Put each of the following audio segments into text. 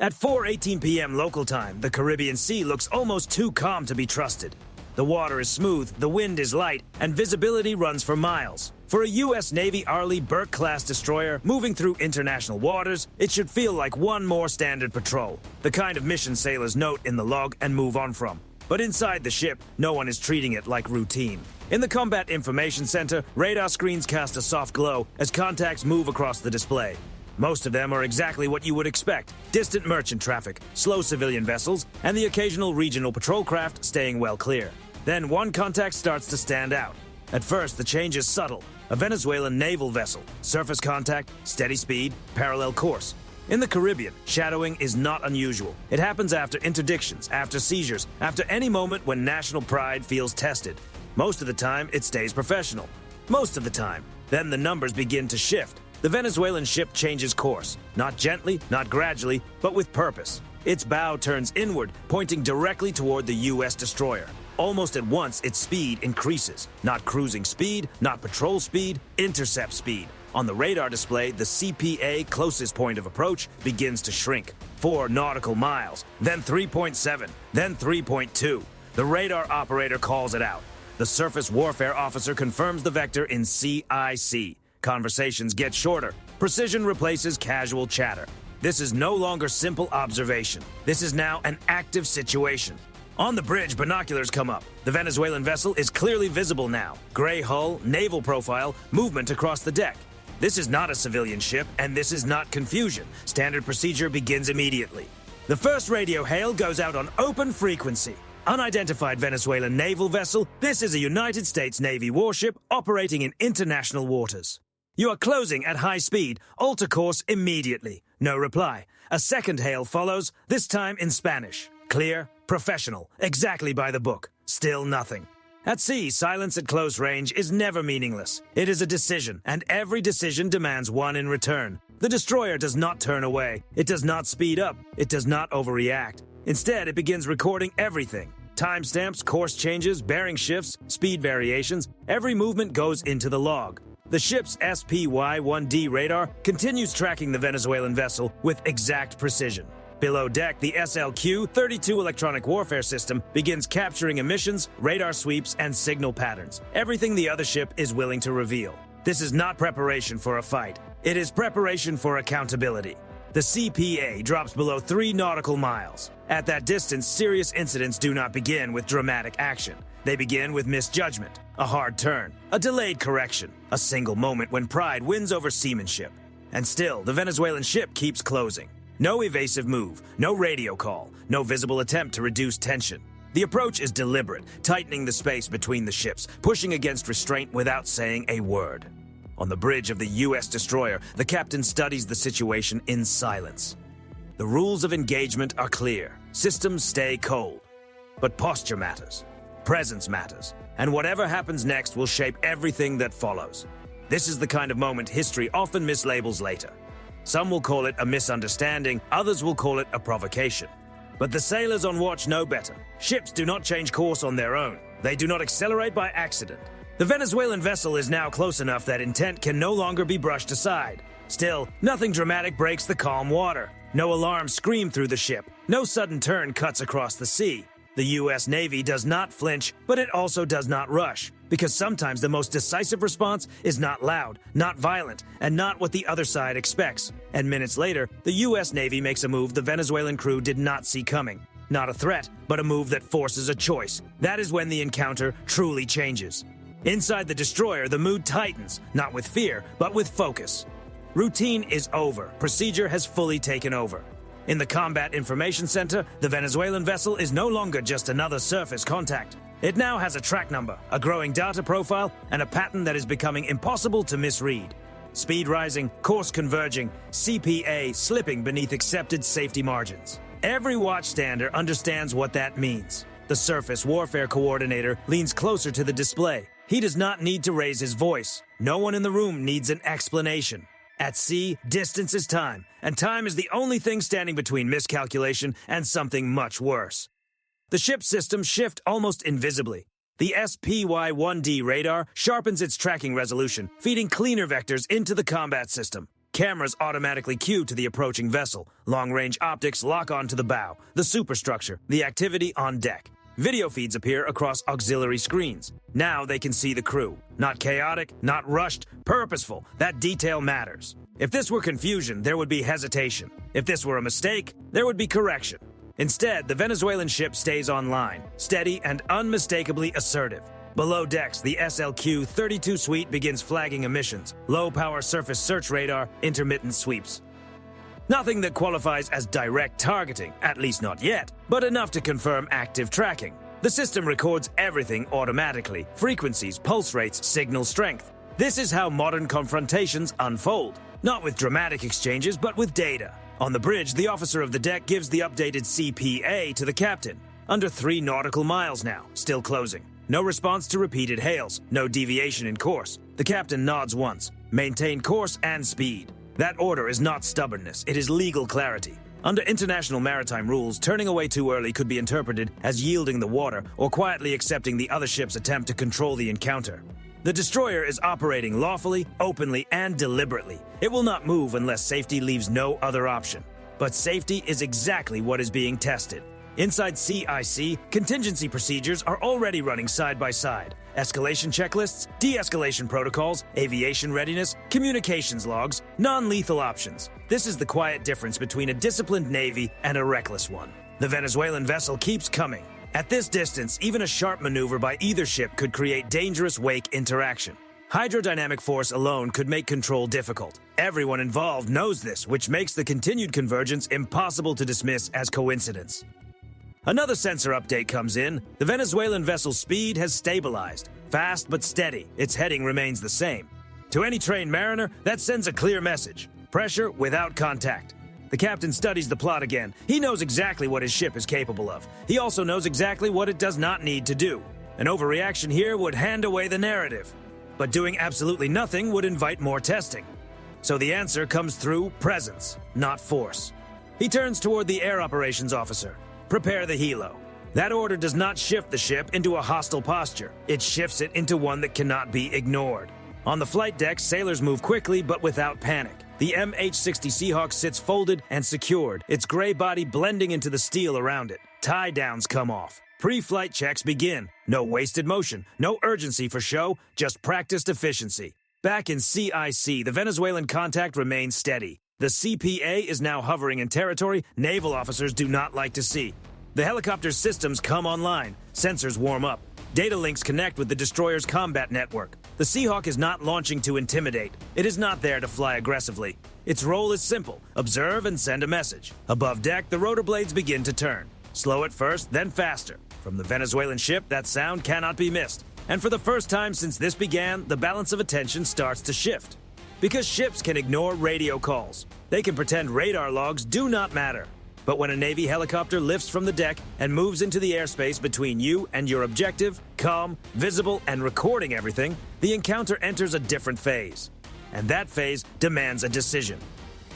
At 4:18 p.m. local time, the Caribbean Sea looks almost too calm to be trusted. The water is smooth, the wind is light, and visibility runs for miles. For a U.S. Navy Arleigh Burke-class destroyer moving through international waters, it should feel like one more standard patrol, the kind of mission sailors note in the log and move on from. But inside the ship, no one is treating it like routine. In the Combat Information Center, radar screens cast a soft glow as contacts move across the display. Most of them are exactly what you would expect: distant merchant traffic, slow civilian vessels, and the occasional regional patrol craft staying well clear. Then one contact starts to stand out. At first, the change is subtle. A Venezuelan naval vessel, surface contact, steady speed, parallel course. In the Caribbean, shadowing is not unusual. It happens after interdictions, after seizures, after any moment when national pride feels tested. Most of the time, it stays professional. Most of the time. Then the numbers begin to shift. The Venezuelan ship changes course, not gently, not gradually, but with purpose. Its bow turns inward, pointing directly toward the U.S. destroyer. Almost at once, its speed increases. Not cruising speed, not patrol speed, intercept speed. On the radar display, the CPA closest point of approach begins to shrink. 4 nautical miles, then 3.7, then 3.2. The radar operator calls it out. The surface warfare officer confirms the vector in CIC. Conversations get shorter. Precision replaces casual chatter. This is no longer simple observation. This is now an active situation. On the bridge, binoculars come up. The Venezuelan vessel is clearly visible now. Gray hull, naval profile, movement across the deck. This is not a civilian ship, and this is not confusion. Standard procedure begins immediately. The first radio hail goes out on open frequency. Unidentified Venezuelan naval vessel, this is a United States Navy warship operating in international waters. You are closing at high speed. Alter course immediately. No reply. A second hail follows, this time in Spanish. Clear, professional, exactly by the book. Still nothing. At sea, silence at close range is never meaningless. It is a decision, and every decision demands one in return. The destroyer does not turn away. It does not speed up. It does not overreact. Instead, it begins recording everything. Timestamps, course changes, bearing shifts, speed variations. Every movement goes into the log. The ship's SPY-1D radar continues tracking the Venezuelan vessel with exact precision. Below deck, the SLQ-32 electronic warfare system begins capturing emissions, radar sweeps, and signal patterns. Everything the other ship is willing to reveal. This is not preparation for a fight. It is preparation for accountability. The CPA drops below 3 nautical miles. At that distance, serious incidents do not begin with dramatic action. They begin with misjudgment, a hard turn, a delayed correction, a single moment when pride wins over seamanship. And still, the Venezuelan ship keeps closing. No evasive move, no radio call, no visible attempt to reduce tension. The approach is deliberate, tightening the space between the ships, pushing against restraint without saying a word. On the bridge of the U.S. destroyer, the captain studies the situation in silence. The rules of engagement are clear. Systems stay cold. But posture matters. Presence matters. And whatever happens next will shape everything that follows. This is the kind of moment history often mislabels later. Some will call it a misunderstanding, others will call it a provocation. But the sailors on watch know better. Ships do not change course on their own. They do not accelerate by accident. The Venezuelan vessel is now close enough that intent can no longer be brushed aside. Still, nothing dramatic breaks the calm water. No alarms scream through the ship. No sudden turn cuts across the sea. The U.S. Navy does not flinch, but it also does not rush. Because sometimes the most decisive response is not loud, not violent, and not what the other side expects. And minutes later, the U.S. Navy makes a move the Venezuelan crew did not see coming. Not a threat, but a move that forces a choice. That is when the encounter truly changes. Inside the destroyer, the mood tightens, not with fear, but with focus. Routine is over. Procedure has fully taken over. In the Combat Information Center, the Venezuelan vessel is no longer just another surface contact. It now has a track number, a growing data profile, and a pattern that is becoming impossible to misread. Speed rising, course converging, CPA slipping beneath accepted safety margins. Every watchstander understands what that means. The surface warfare coordinator leans closer to the display. He does not need to raise his voice. No one in the room needs an explanation. At sea, distance is time, and time is the only thing standing between miscalculation and something much worse. The ship's systems shift almost invisibly. The SPY-1D radar sharpens its tracking resolution, feeding cleaner vectors into the combat system. Cameras automatically cue to the approaching vessel. Long-range optics lock onto the bow, the superstructure, the activity on deck. Video feeds appear across auxiliary screens. Now they can see the crew. Not chaotic, not rushed, purposeful. That detail matters. If this were confusion, there would be hesitation. If this were a mistake, there would be correction. Instead, the Venezuelan ship stays online, steady and unmistakably assertive. Below decks, the SLQ-32 suite begins flagging emissions, low-power surface search radar, intermittent sweeps. Nothing that qualifies as direct targeting, at least not yet, but enough to confirm active tracking. The system records everything automatically: frequencies, pulse rates, signal strength. This is how modern confrontations unfold, not with dramatic exchanges, but with data. On the bridge, the officer of the deck gives the updated CPA to the captain. Under 3 nautical miles now, still closing. No response to repeated hails, no deviation in course. The captain nods once. Maintain course and speed. That order is not stubbornness, it is legal clarity. Under international maritime rules, turning away too early could be interpreted as yielding the water or quietly accepting the other ship's attempt to control the encounter. The destroyer is operating lawfully, openly, and deliberately. It will not move unless safety leaves no other option. But safety is exactly what is being tested. Inside CIC, contingency procedures are already running side by side. Escalation checklists, de-escalation protocols, aviation readiness, communications logs, non-lethal options. This is the quiet difference between a disciplined navy and a reckless one. The Venezuelan vessel keeps coming. At this distance, even a sharp maneuver by either ship could create dangerous wake interaction. Hydrodynamic force alone could make control difficult. Everyone involved knows this, which makes the continued convergence impossible to dismiss as coincidence. Another sensor update comes in. The Venezuelan vessel's speed has stabilized. Fast but steady, its heading remains the same. To any trained mariner, that sends a clear message: pressure without contact. The captain studies the plot again. He knows exactly what his ship is capable of. He also knows exactly what it does not need to do. An overreaction here would hand away the narrative. But doing absolutely nothing would invite more testing. So the answer comes through presence, not force. He turns toward the air operations officer. Prepare the helo. That order does not shift the ship into a hostile posture. It shifts it into one that cannot be ignored. On the flight deck, sailors move quickly but without panic. The MH-60 Seahawk sits folded and secured, its gray body blending into the steel around it. Tie-downs come off. Pre-flight checks begin. No wasted motion, no urgency for show, just practiced efficiency. Back in CIC, the Venezuelan contact remains steady. The CPA is now hovering in territory naval officers do not like to see. The helicopter's systems come online. Sensors warm up. Data links connect with the destroyer's combat network. The Seahawk is not launching to intimidate. It is not there to fly aggressively. Its role is simple: observe and send a message. Above deck, the rotor blades begin to turn. Slow at first, then faster. From the Venezuelan ship, that sound cannot be missed. And for the first time since this began, the balance of attention starts to shift. Because ships can ignore radio calls. They can pretend radar logs do not matter. But when a Navy helicopter lifts from the deck and moves into the airspace between you and your objective, calm, visible, and recording everything, the encounter enters a different phase. And that phase demands a decision.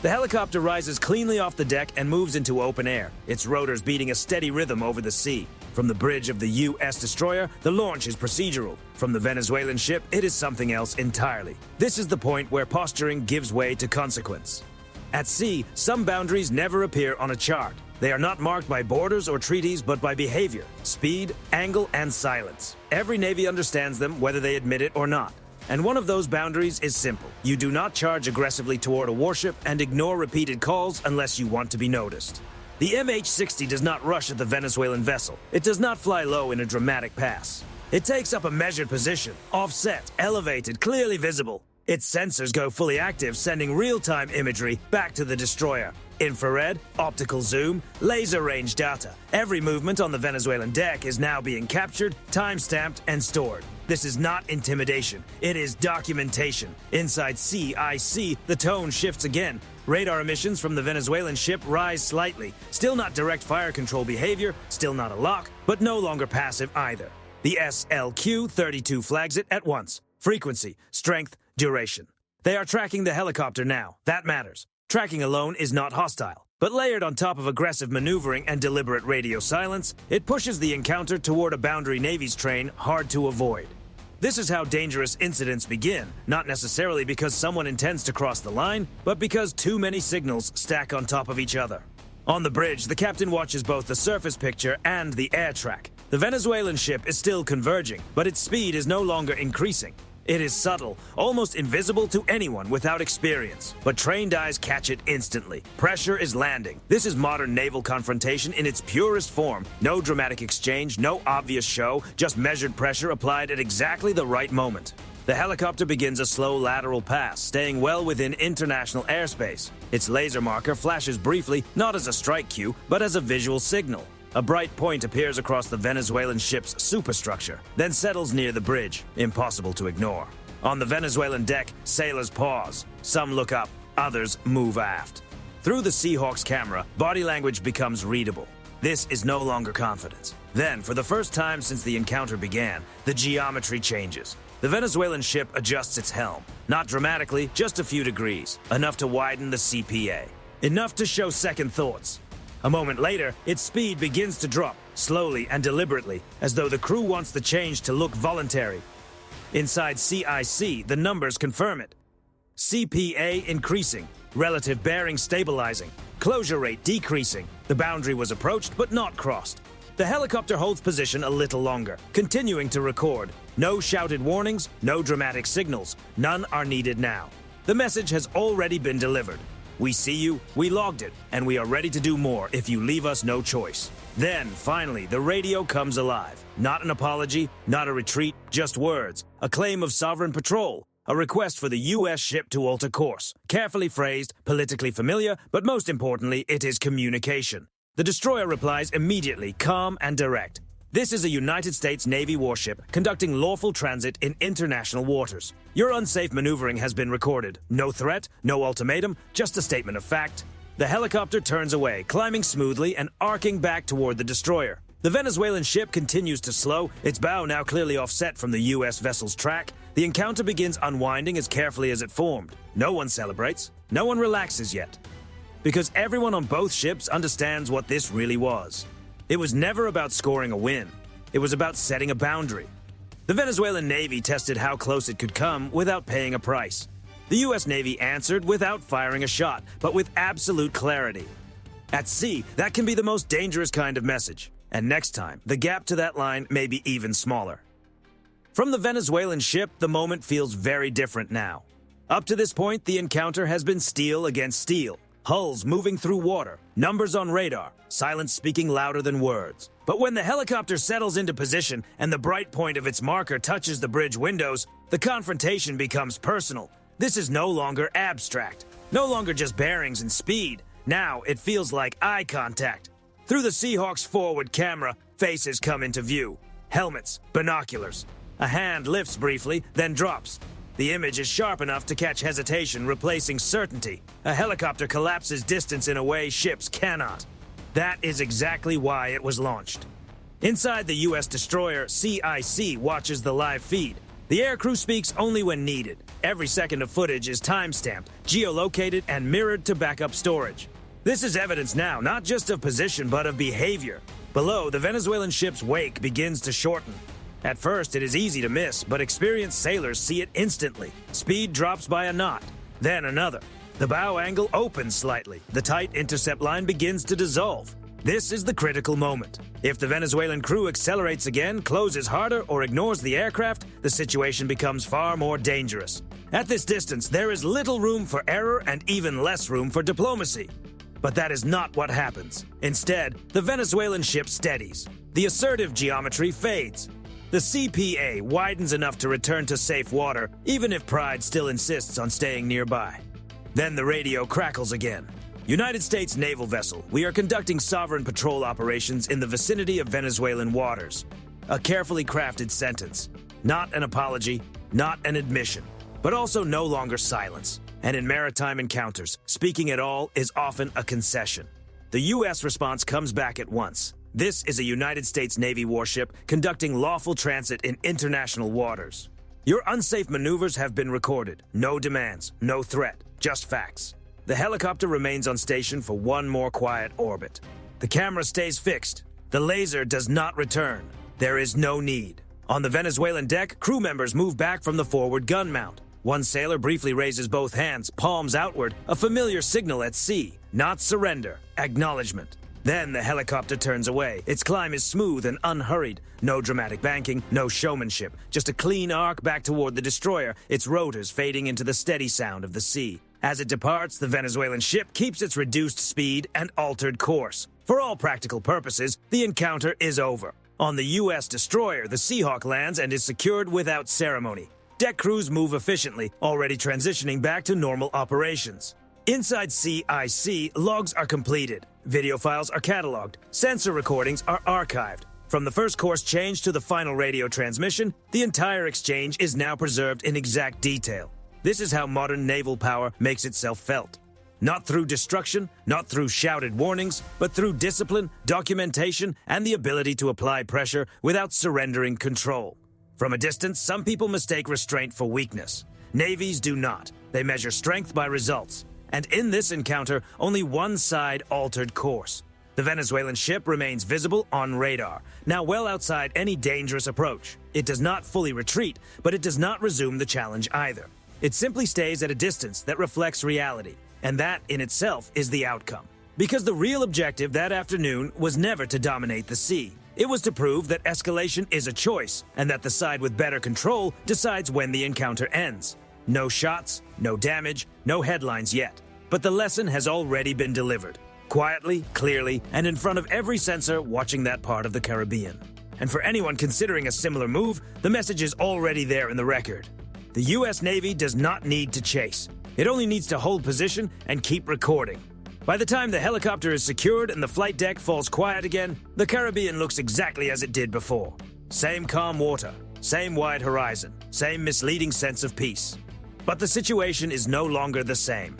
The helicopter rises cleanly off the deck and moves into open air, its rotors beating a steady rhythm over the sea. From the bridge of the U.S. destroyer, the launch is procedural. From the Venezuelan ship, it is something else entirely. This is the point where posturing gives way to consequence. At sea, some boundaries never appear on a chart. They are not marked by borders or treaties, but by behavior, speed, angle, and silence. Every Navy understands them, whether they admit it or not. And one of those boundaries is simple. You do not charge aggressively toward a warship and ignore repeated calls unless you want to be noticed. The MH-60 does not rush at the Venezuelan vessel. It does not fly low in a dramatic pass. It takes up a measured position, offset, elevated, clearly visible. Its sensors go fully active, sending real-time imagery back to the destroyer. Infrared, optical zoom, laser range data. Every movement on the Venezuelan deck is now being captured, time-stamped, and stored. This is not intimidation. It is documentation. Inside CIC, the tone shifts again. Radar emissions from the Venezuelan ship rise slightly. Still not direct fire control behavior, still not a lock, but no longer passive either. The SLQ-32 flags it at once. Frequency, strength, duration. They are tracking the helicopter now. That matters. Tracking alone is not hostile, but layered on top of aggressive maneuvering and deliberate radio silence, it pushes the encounter toward a boundary Navy's train hard to avoid. This is how dangerous incidents begin, not necessarily because someone intends to cross the line, but because too many signals stack on top of each other. On the bridge, the captain watches both the surface picture and the air track. The Venezuelan ship is still converging, but its speed is no longer increasing. It is subtle, almost invisible to anyone without experience, but trained eyes catch it instantly. Pressure is landing. This is modern naval confrontation in its purest form. No dramatic exchange, no obvious show, just measured pressure applied at exactly the right moment. The helicopter begins a slow lateral pass, staying well within international airspace. Its laser marker flashes briefly, not as a strike cue, but as a visual signal. A bright point appears across the Venezuelan ship's superstructure, then settles near the bridge, impossible to ignore. On the Venezuelan deck, sailors pause. Some look up, others move aft. Through the Seahawk's camera, body language becomes readable. This is no longer confidence. Then, for the first time since the encounter began, the geometry changes. The Venezuelan ship adjusts its helm. Not dramatically, just a few degrees, enough to widen the CPA. Enough to show second thoughts. A moment later, its speed begins to drop, slowly and deliberately, as though the crew wants the change to look voluntary. Inside CIC, the numbers confirm it. CPA increasing, relative bearing stabilizing, closure rate decreasing. The boundary was approached but not crossed. The helicopter holds position a little longer, continuing to record. No shouted warnings, no dramatic signals. None are needed now. The message has already been delivered. We see you, we logged it, and we are ready to do more if you leave us no choice. Then, finally, the radio comes alive. Not an apology, not a retreat, just words. A claim of sovereign patrol. A request for the U.S. ship to alter course. Carefully phrased, politically familiar, but most importantly, it is communication. The destroyer replies immediately, calm and direct. This is a United States Navy warship conducting lawful transit in international waters. Your unsafe maneuvering has been recorded. No threat, no ultimatum, just a statement of fact. The helicopter turns away, climbing smoothly and arcing back toward the destroyer. The Venezuelan ship continues to slow, its bow now clearly offset from the U.S. vessel's track. The encounter begins unwinding as carefully as it formed. No one celebrates. No one relaxes yet. Because everyone on both ships understands what this really was. It was never about scoring a win. It was about setting a boundary. The Venezuelan Navy tested how close it could come without paying a price. The U.S. Navy answered without firing a shot, but with absolute clarity. At sea, that can be the most dangerous kind of message. And next time, the gap to that line may be even smaller. From the Venezuelan ship, the moment feels very different now. Up to this point, the encounter has been steel against steel. Hulls moving through water, numbers on radar, silence speaking louder than words. But when the helicopter settles into position and the bright point of its marker touches the bridge windows, the confrontation becomes personal. This is no longer abstract, no longer just bearings and speed. Now it feels like eye contact. Through the Seahawk's forward camera, faces come into view. Helmets, binoculars. A hand lifts briefly, then drops. The image is sharp enough to catch hesitation, replacing certainty. A helicopter collapses distance in a way ships cannot. That is exactly why it was launched. Inside the U.S. destroyer, CIC watches the live feed. The aircrew speaks only when needed. Every second of footage is time-stamped, geolocated, and mirrored to backup storage. This is evidence now, not just of position, but of behavior. Below, the Venezuelan ship's wake begins to shorten. At first, it is easy to miss, but experienced sailors see it instantly. Speed drops by a knot, then another. The bow angle opens slightly. The tight intercept line begins to dissolve. This is the critical moment. If the Venezuelan crew accelerates again, closes harder, or ignores the aircraft, the situation becomes far more dangerous. At this distance, there is little room for error and even less room for diplomacy. But that is not what happens. Instead, the Venezuelan ship steadies. The assertive geometry fades. The CPA widens enough to return to safe water, even if pride still insists on staying nearby. Then the radio crackles again. United States naval vessel, we are conducting sovereign patrol operations in the vicinity of Venezuelan waters. A carefully crafted sentence. Not an apology, not an admission, but also no longer silence. And in maritime encounters, speaking at all is often a concession. The U.S. response comes back at once. This is a United States Navy warship conducting lawful transit in international waters. Your unsafe maneuvers have been recorded. No demands, no threat, just facts. The helicopter remains on station for one more quiet orbit. The camera stays fixed. The laser does not return. There is no need. On the Venezuelan deck, crew members move back from the forward gun mount. One sailor briefly raises both hands, palms outward, a familiar signal at sea. Not surrender, acknowledgement. Then the helicopter turns away. Its climb is smooth and unhurried. No dramatic banking, no showmanship. Just a clean arc back toward the destroyer, its rotors fading into the steady sound of the sea. As it departs, the Venezuelan ship keeps its reduced speed and altered course. For all practical purposes, the encounter is over. On the U.S. destroyer, the Seahawk lands and is secured without ceremony. Deck crews move efficiently, already transitioning back to normal operations. Inside CIC, logs are completed. Video files are cataloged. Sensor recordings are archived. From the first course change to the final radio transmission, the entire exchange is now preserved in exact detail. This is how modern naval power makes itself felt. Not through destruction, not through shouted warnings, but through discipline, documentation, and the ability to apply pressure without surrendering control. From a distance, some people mistake restraint for weakness. Navies do not. They measure strength by results. And in this encounter, only one side altered course. The Venezuelan ship remains visible on radar, now well outside any dangerous approach. It does not fully retreat, but it does not resume the challenge either. It simply stays at a distance that reflects reality, and that in itself is the outcome. Because the real objective that afternoon was never to dominate the sea. It was to prove that escalation is a choice, and that the side with better control decides when the encounter ends. No shots, no damage, no headlines yet. But the lesson has already been delivered. Quietly, clearly, and in front of every sensor watching that part of the Caribbean. And for anyone considering a similar move, the message is already there in the record. The U.S. Navy does not need to chase. It only needs to hold position and keep recording. By the time the helicopter is secured and the flight deck falls quiet again, the Caribbean looks exactly as it did before. Same calm water, same wide horizon, same misleading sense of peace. But the situation is no longer the same.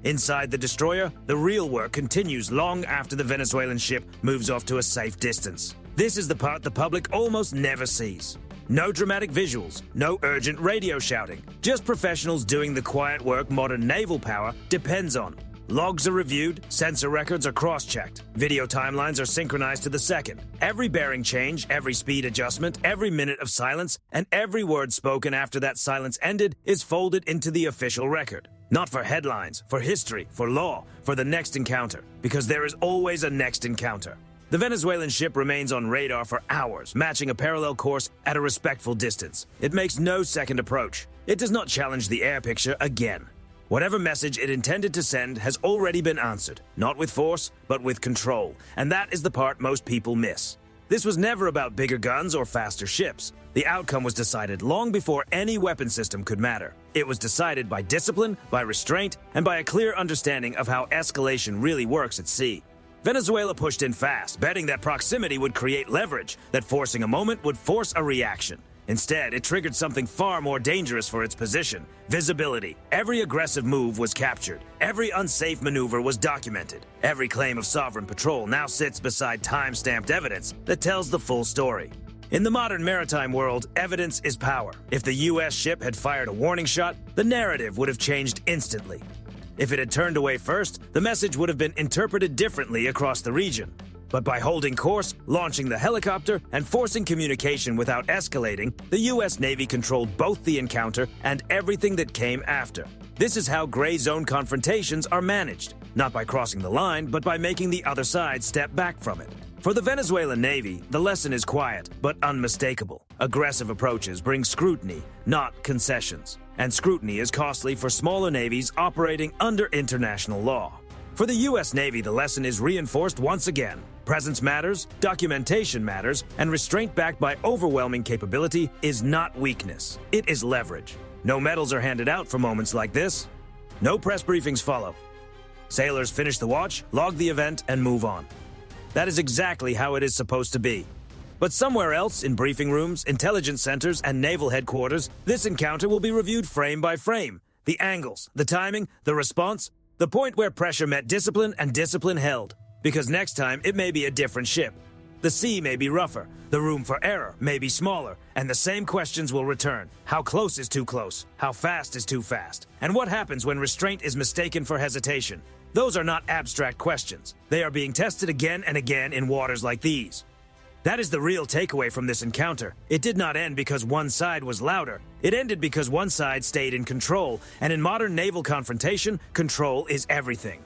Inside the destroyer, the real work continues long after the Venezuelan ship moves off to a safe distance. This is the part the public almost never sees. No dramatic visuals, no urgent radio shouting, just professionals doing the quiet work modern naval power depends on. Logs are reviewed, sensor records are cross-checked, video timelines are synchronized to the second. Every bearing change, every speed adjustment, every minute of silence, and every word spoken after that silence ended is folded into the official record. Not for headlines, for history, for law, for the next encounter, because there is always a next encounter. The Venezuelan ship remains on radar for hours, matching a parallel course at a respectful distance. It makes no second approach. It does not challenge the air picture again. Whatever message it intended to send has already been answered, not with force, but with control, and that is the part most people miss. This was never about bigger guns or faster ships. The outcome was decided long before any weapon system could matter. It was decided by discipline, by restraint, and by a clear understanding of how escalation really works at sea. Venezuela pushed in fast, betting that proximity would create leverage, that forcing a moment would force a reaction. Instead, it triggered something far more dangerous for its position: visibility. Every aggressive move was captured. Every unsafe maneuver was documented. Every claim of sovereign patrol now sits beside time-stamped evidence that tells the full story. In the modern maritime world, evidence is power. If the U.S. ship had fired a warning shot, the narrative would have changed instantly. If it had turned away first, the message would have been interpreted differently across the region. But by holding course, launching the helicopter, and forcing communication without escalating, the U.S. Navy controlled both the encounter and everything that came after. This is how gray zone confrontations are managed, not by crossing the line, but by making the other side step back from it. For the Venezuelan Navy, the lesson is quiet, but unmistakable. Aggressive approaches bring scrutiny, not concessions. And scrutiny is costly for smaller navies operating under international law. For the U.S. Navy, the lesson is reinforced once again. Presence matters, documentation matters, and restraint backed by overwhelming capability is not weakness. It is leverage. No medals are handed out for moments like this. No press briefings follow. Sailors finish the watch, log the event, and move on. That is exactly how it is supposed to be. But somewhere else, in briefing rooms, intelligence centers, and naval headquarters, this encounter will be reviewed frame by frame. The angles, the timing, the response, the point where pressure met discipline and discipline held. Because next time, it may be a different ship. The sea may be rougher, the room for error may be smaller, and the same questions will return. How close is too close? How fast is too fast? And what happens when restraint is mistaken for hesitation? Those are not abstract questions. They are being tested again and again in waters like these. That is the real takeaway from this encounter. It did not end because one side was louder. It ended because one side stayed in control, and in modern naval confrontation, control is everything.